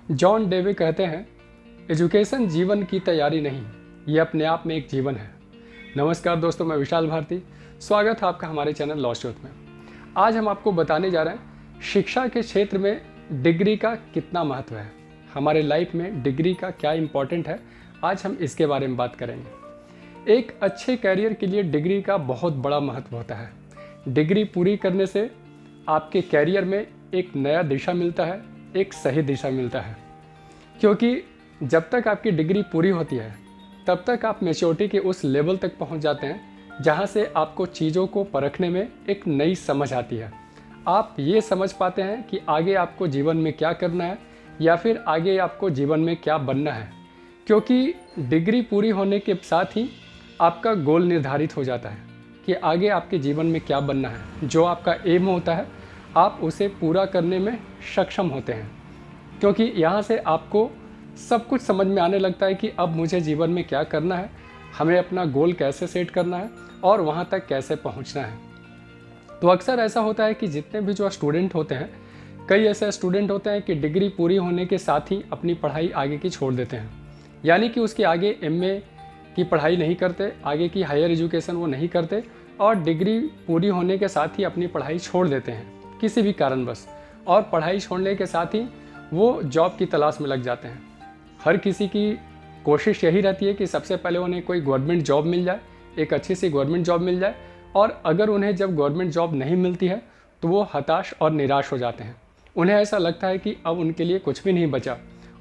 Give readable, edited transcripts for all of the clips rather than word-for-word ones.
John डेवे कहते हैं, education जीवन की तैयारी नहीं, ये अपने आप में एक जीवन है। नमस्कार दोस्तों, मैं विशाल भारती, स्वागत है आपका हमारे चैनल लॉ ट्रूथ में। आज हम आपको बताने जा रहे हैं शिक्षा के क्षेत्र में डिग्री का कितना महत्व है, हमारे लाइफ में डिग्री का क्या इम्पोर्टेंट है। आज हम इसके बारे में बात करेंगे। एक अच्छे कैरियर के लिए डिग्री का बहुत बड़ा महत्व होता है। डिग्री पूरी करने से आपके कैरियर में एक नया दिशा मिलता है, एक सही दिशा मिलता है, क्योंकि जब तक आपकी डिग्री पूरी होती है तब तक आप मैच्योरिटी के उस लेवल तक पहुंच जाते हैं जहां से आपको चीज़ों को परखने में एक नई समझ आती है। आप ये समझ पाते हैं कि आगे आपको जीवन में क्या करना है या फिर आगे आपको जीवन में क्या बनना है, क्योंकि डिग्री पूरी होने के साथ ही आपका गोल निर्धारित हो जाता है कि आगे आपके जीवन में क्या बनना है। जो आपका एम होता है आप उसे पूरा करने में सक्षम होते हैं, क्योंकि यहाँ से आपको सब कुछ समझ में आने लगता है कि अब मुझे जीवन में क्या करना है, हमें अपना गोल कैसे सेट करना है और वहाँ तक कैसे पहुँचना है। तो अक्सर ऐसा होता है कि जितने भी जो स्टूडेंट होते हैं, कई ऐसे स्टूडेंट होते हैं कि डिग्री पूरी होने के साथ ही अपनी पढ़ाई आगे की छोड़ देते हैं, यानी कि उसके आगे एमए की पढ़ाई नहीं करते, आगे की हायर एजुकेशन वो नहीं करते और डिग्री पूरी होने के साथ ही अपनी पढ़ाई छोड़ देते हैं किसी भी कारणवश। और पढ़ाई छोड़ने के साथ ही वो जॉब की तलाश में लग जाते हैं। हर किसी की कोशिश यही रहती है कि सबसे पहले उन्हें कोई गवर्नमेंट जॉब मिल जाए, एक अच्छी सी गवर्नमेंट जॉब मिल जाए, और अगर उन्हें जब गवर्नमेंट जॉब नहीं मिलती है तो वो हताश और निराश हो जाते हैं। उन्हें ऐसा लगता है कि अब उनके लिए कुछ भी नहीं बचा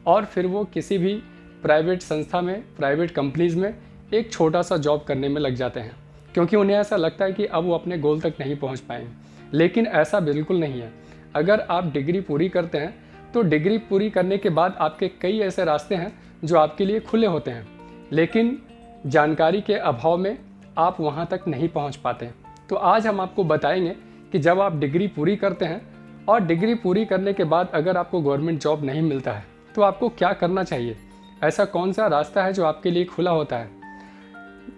और फिर वो किसी भी प्राइवेट संस्था में, प्राइवेट कंपनीज़ में एक छोटा सा जॉब करने में लग जाते हैं, क्योंकि उन्हें ऐसा लगता है कि अब वो अपने गोल तक नहीं पहुंच पाएंगे। लेकिन ऐसा बिल्कुल नहीं है। अगर आप डिग्री पूरी करते हैं तो डिग्री पूरी करने के बाद आपके कई ऐसे रास्ते हैं जो आपके लिए खुले होते हैं, लेकिन जानकारी के अभाव में आप वहां तक नहीं पहुंच पाते। तो आज हम आपको बताएंगे कि जब आप डिग्री पूरी करते हैं और डिग्री पूरी करने के बाद अगर आपको गवर्नमेंट जॉब नहीं मिलता है तो आपको क्या करना चाहिए, ऐसा कौन सा रास्ता है जो आपके लिए खुला होता है।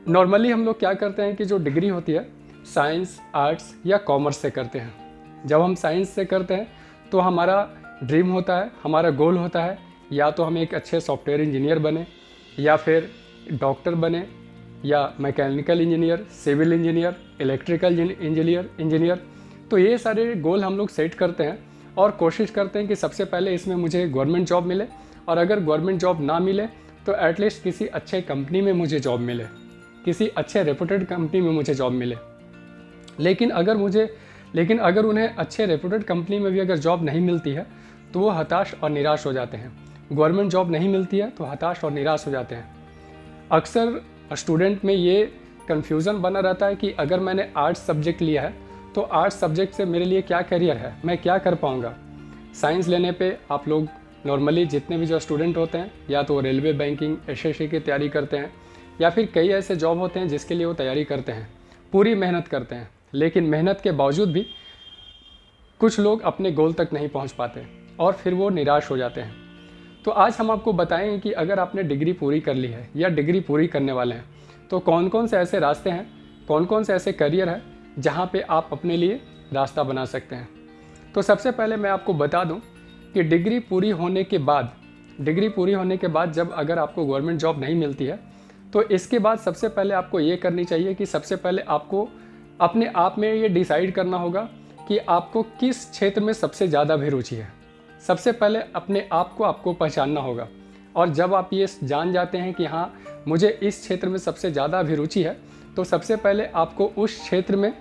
नॉर्मली हम लोग क्या करते हैं कि जो डिग्री होती है साइंस, आर्ट्स या कॉमर्स से करते हैं। जब हम साइंस से करते हैं तो हमारा ड्रीम होता है, हमारा गोल होता है या तो हम एक अच्छे सॉफ्टवेयर इंजीनियर बने या फिर डॉक्टर बने या mechanical engineer, civil engineer, electrical engineer. तो ये सारे गोल हम लोग सेट करते हैं और कोशिश करते हैं कि सबसे पहले इसमें मुझे गवर्नमेंट जॉब मिले, और अगर गवर्नमेंट जॉब ना मिले तो एटलीस्ट किसी अच्छे कंपनी में मुझे जॉब मिले, किसी अच्छे रेपुटेड कंपनी में मुझे जॉब मिले। लेकिन अगर उन्हें अच्छे रेपुटेड कंपनी में भी अगर जॉब नहीं मिलती है तो वो हताश और निराश हो जाते हैं। गवर्नमेंट जॉब नहीं मिलती है तो हताश और निराश हो जाते हैं। अक्सर स्टूडेंट में ये कन्फ्यूज़न बना रहता है कि अगर मैंने आर्ट्स सब्जेक्ट लिया है तो आर्ट्स सब्जेक्ट से मेरे लिए क्या करियर है, मैं क्या कर पाऊँगा। साइंस लेने पर आप लोग नॉर्मली जितने भी जो स्टूडेंट होते हैं या तो रेलवे, बैंकिंग, एसएससी की तैयारी करते हैं या फिर कई ऐसे जॉब होते हैं जिसके लिए वो तैयारी करते हैं, पूरी मेहनत करते हैं, लेकिन मेहनत के बावजूद भी कुछ लोग अपने गोल तक नहीं पहुंच पाते और फिर वो निराश हो जाते हैं। तो आज हम आपको बताएंगे कि अगर आपने डिग्री पूरी कर ली है या डिग्री पूरी करने वाले हैं तो कौन कौन से ऐसे रास्ते हैं, कौन कौन से ऐसे करियर हैं जहां पे आप अपने लिए रास्ता बना सकते हैं। तो सबसे पहले मैं आपको बता दूं कि डिग्री पूरी होने के बाद जब अगर आपको गवर्नमेंट जॉब नहीं मिलती है तो इसके बाद सबसे पहले आपको ये करनी चाहिए कि सबसे पहले आपको अपने आप में ये डिसाइड करना होगा कि आपको किस क्षेत्र में सबसे ज़्यादा अभिरुचि है। सबसे पहले अपने आप को आपको पहचानना होगा, और जब आप ये जान जाते हैं कि हाँ मुझे इस क्षेत्र में सबसे ज़्यादा अभिरुचि है, तो सबसे पहले आपको उस क्षेत्र में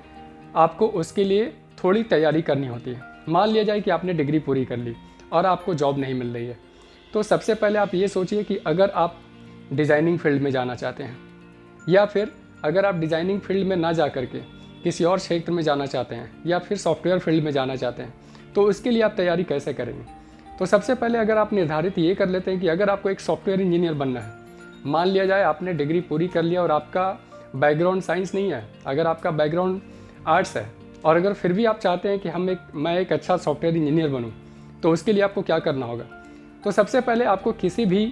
आपको उसके लिए थोड़ी तैयारी करनी होती है। मान लिया जाए कि आपने डिग्री पूरी कर ली और आपको जॉब नहीं मिल रही है, तो सबसे पहले आप ये सोचिए कि अगर आप डिज़ाइनिंग फील्ड में जाना चाहते हैं या फिर अगर आप डिज़ाइनिंग फील्ड में ना जा करके किसी और क्षेत्र में जाना चाहते हैं या फिर सॉफ्टवेयर फील्ड में जाना चाहते हैं, तो उसके लिए आप तैयारी कैसे करेंगे। तो सबसे पहले अगर आप निर्धारित ये कर लेते हैं कि अगर आपको एक सॉफ्टवेयर इंजीनियर बनना है, मान लिया जाए आपने डिग्री पूरी कर लिया और आपका बैकग्राउंड साइंस नहीं है, अगर आपका बैकग्राउंड आर्ट्स है, और अगर फिर भी आप चाहते हैं कि मैं एक अच्छा सॉफ्टवेयर इंजीनियर बनूँ, तो उसके लिए आपको क्या करना होगा। तो सबसे पहले आपको किसी भी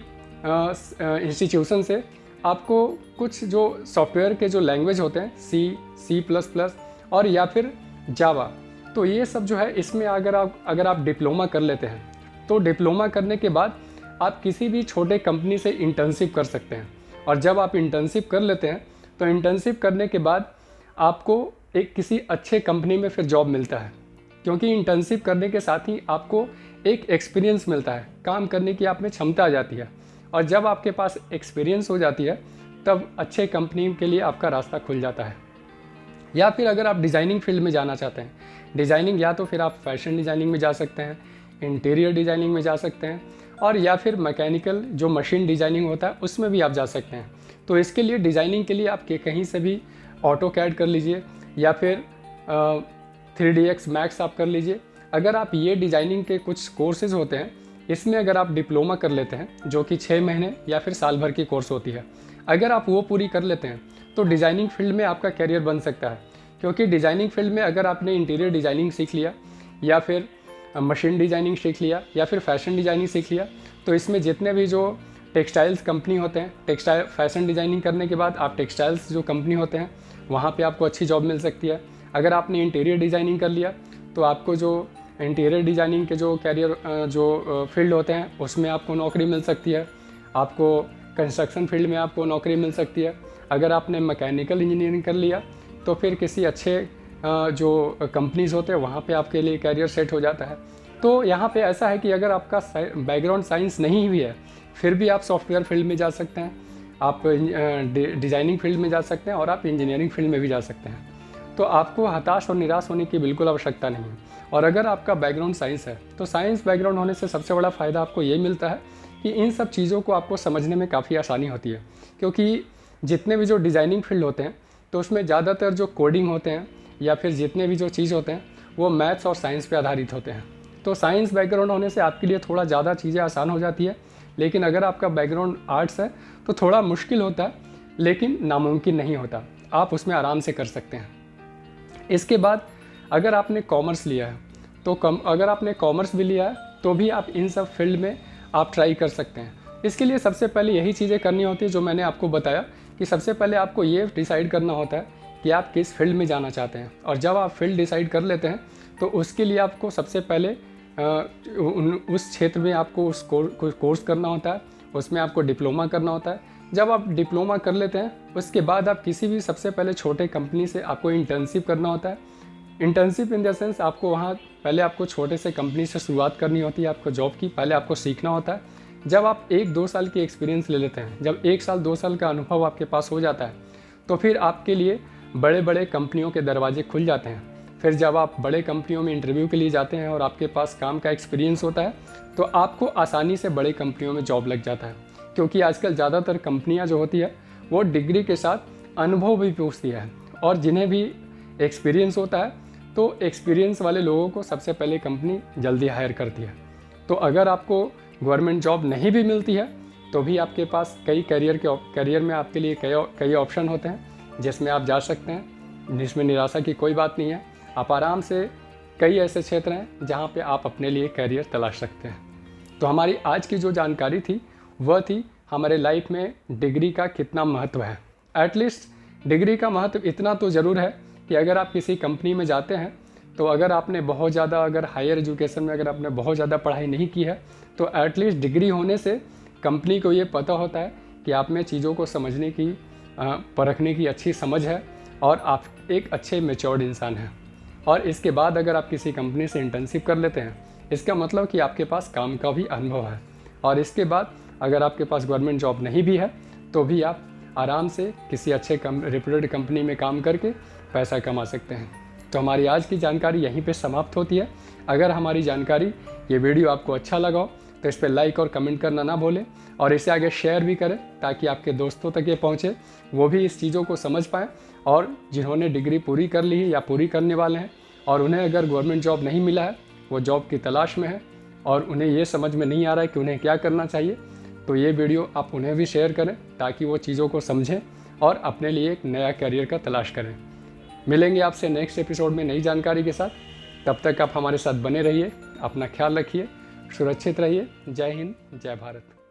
इंस्टीट्यूशन से आपको कुछ जो सॉफ्टवेयर के जो लैंग्वेज होते हैं, सी++ और या फिर जावा। तो ये सब जो है इसमें अगर आप डिप्लोमा कर लेते हैं तो डिप्लोमा करने के बाद आप किसी भी छोटे कंपनी से इंटर्नशिप कर सकते हैं। और जब आप इंटर्नशिप कर लेते हैं तो इंटर्नशिप करने के बाद आपको एक किसी अच्छे कंपनी में फिर जॉब मिलता है, क्योंकि इंटर्नशिप करने के साथ ही आपको एक एक्सपीरियंस मिलता है, काम करने की आप में क्षमता आ जाती है। और जब आपके पास एक्सपीरियंस हो जाती है तब अच्छे कंपनी के लिए आपका रास्ता खुल जाता है। या फिर अगर आप डिज़ाइनिंग फील्ड में जाना चाहते हैं, डिज़ाइनिंग या तो फिर आप फैशन डिज़ाइनिंग में जा सकते हैं, इंटीरियर डिज़ाइनिंग में जा सकते हैं, और या फिर मैकेनिकल जो मशीन डिज़ाइनिंग होता है उसमें भी आप जा सकते हैं। तो इसके लिए डिज़ाइनिंग के लिए आप कहीं से भी ऑटोकैड कर लीजिए या फिर 3ds मैक्स आप कर लीजिए। अगर आप ये डिज़ाइनिंग के कुछ कोर्सेज़ होते हैं, इसमें अगर आप डिप्लोमा कर लेते हैं जो कि 6 महीने या फिर साल भर की कोर्स होती है, अगर आप वो पूरी कर लेते हैं तो डिज़ाइनिंग फील्ड में आपका करियर बन सकता है। क्योंकि डिज़ाइनिंग फील्ड में अगर आपने इंटीरियर डिज़ाइनिंग सीख लिया या फिर मशीन डिज़ाइनिंग सीख लिया या फिर फैशन डिज़ाइनिंग सीख लिया, तो इसमें जितने भी जो टेक्सटाइल्स कंपनी होते हैं, टेक्सटाइल फैशन डिज़ाइनिंग करने के बाद आप टेक्सटाइल्स जो कंपनी होते हैं वहाँ पे आपको अच्छी जॉब मिल सकती है। अगर आपने इंटीरियर डिज़ाइनिंग कर लिया तो आपको जो इंटीरियर डिज़ाइनिंग के जो कैरियर जो फील्ड होते हैं उसमें आपको नौकरी मिल सकती है। आपको कंस्ट्रक्शन फील्ड में आपको नौकरी मिल सकती है। अगर आपने मैकेनिकल इंजीनियरिंग कर लिया तो फिर किसी अच्छे जो कंपनीज़ होते हैं वहाँ पे आपके लिए कैरियर सेट हो जाता है। तो यहाँ पे ऐसा है कि अगर आपका बैकग्राउंड साइंस नहीं भी है फिर भी आप सॉफ्टवेयर फील्ड में जा सकते हैं, आप डिज़ाइनिंग फील्ड में जा सकते हैं और आप इंजीनियरिंग फील्ड में भी जा सकते हैं। तो आपको हताश और निराश होने की बिल्कुल आवश्यकता नहीं है। और अगर आपका बैकग्राउंड साइंस है तो साइंस बैकग्राउंड होने से सबसे बड़ा फ़ायदा आपको ये मिलता है कि इन सब चीज़ों को आपको समझने में काफ़ी आसानी होती है। क्योंकि जितने भी जो डिज़ाइनिंग फील्ड होते हैं तो उसमें ज़्यादातर जो कोडिंग होते हैं या फिर जितने भी जो चीज़ होते हैं वो मैथ्स और साइंस पे आधारित होते हैं। तो साइंस बैकग्राउंड होने से आपके लिए थोड़ा ज़्यादा चीज़ें आसान हो जाती है। लेकिन अगर आपका बैकग्राउंड आर्ट्स है तो थोड़ा मुश्किल होता है, लेकिन नामुमकिन नहीं होता, आप उसमें आराम से कर सकते हैं। इसके बाद अगर आपने कॉमर्स लिया है तो अगर आपने कॉमर्स भी लिया है तो भी आप इन सब फील्ड में आप ट्राई कर सकते हैं। इसके लिए सबसे पहले यही चीज़ें करनी होती है जो मैंने आपको बताया कि सबसे पहले आपको ये डिसाइड करना होता है कि आप किस फील्ड में जाना चाहते हैं। और जब आप फील्ड डिसाइड कर लेते हैं तो उसके लिए आपको सबसे पहले उस क्षेत्र में आपको उस कोर्स करना होता है, उसमें आपको डिप्लोमा करना होता है। जब आप डिप्लोमा कर लेते हैं उसके बाद आप किसी भी सबसे पहले छोटे कंपनी से आपको इंटर्नशिप करना होता है। इंटर्नशिप इन द सेंस आपको वहाँ पहले आपको छोटे से कंपनी से शुरुआत करनी होती है, आपको जॉब की पहले आपको सीखना होता है। जब आप 1-2 साल की एक्सपीरियंस ले लेते हैं, जब 1 साल 2 साल का अनुभव आपके पास हो जाता है तो फिर आपके लिए बड़े बड़े कंपनियों के दरवाजे खुल जाते हैं। फिर जब आप बड़े कंपनियों में इंटरव्यू के लिए जाते हैं और आपके पास काम का एक्सपीरियंस होता है तो आपको आसानी से बड़े कंपनियों में जॉब लग जाता है। क्योंकि आजकल ज़्यादातर कंपनियां जो होती है वो डिग्री के साथ अनुभव भी पूछती है, और जिन्हें भी एक्सपीरियंस होता है तो एक्सपीरियंस वाले लोगों को सबसे पहले कंपनी जल्दी हायर करती है। तो अगर आपको गवर्नमेंट जॉब नहीं भी मिलती है तो भी आपके पास कई करियर में आपके लिए कई ऑप्शन होते हैं जिसमें आप जा सकते हैं, जिसमें निराशा की कोई बात नहीं है। आप आराम से कई ऐसे क्षेत्र हैं जहाँ पे आप अपने लिए करियर तलाश सकते हैं। तो हमारी आज की जो जानकारी थी वह थी हमारे लाइफ में डिग्री का कितना महत्व है। एटलीस्ट डिग्री का महत्व इतना तो ज़रूर है कि अगर आप किसी कंपनी में जाते हैं तो अगर आपने बहुत ज़्यादा अगर हायर एजुकेशन में अगर आपने बहुत ज़्यादा पढ़ाई नहीं की है तो एटलीस्ट डिग्री होने से कंपनी को ये पता होता है कि आप में चीज़ों को समझने की परखने की अच्छी समझ है और आप एक अच्छे मैच्योर्ड इंसान हैं। और इसके बाद अगर आप किसी कंपनी से इंटर्नशिप कर लेते हैं इसका मतलब कि आपके पास काम का भी अनुभव है। और इसके बाद अगर आपके पास गवर्नमेंट जॉब नहीं भी है तो भी आप आराम से किसी अच्छे रेप्यूटेड कंपनी में काम करके पैसा कमा सकते हैं। तो हमारी आज की जानकारी यहीं पे समाप्त होती है। अगर हमारी जानकारी ये वीडियो आपको अच्छा लगा हो तो इस पर लाइक और कमेंट करना ना भूलें, और इसे आगे शेयर भी करें ताकि आपके दोस्तों तक ये पहुँचे, वो भी इस चीज़ों को समझ पाएँ। और जिन्होंने डिग्री पूरी कर ली है या पूरी करने वाले हैं और उन्हें अगर गवर्नमेंट जॉब नहीं मिला है, वो जॉब की तलाश में है और उन्हें ये समझ में नहीं आ रहा है कि उन्हें क्या करना चाहिए, तो ये वीडियो आप उन्हें भी शेयर करें ताकि वो चीज़ों को समझें और अपने लिए एक नया करियर का तलाश करें। मिलेंगे आपसे नेक्स्ट एपिसोड में नई जानकारी के साथ। तब तक आप हमारे साथ बने रहिए, अपना ख्याल रखिए, सुरक्षित रहिए। जय हिंद, जय भारत।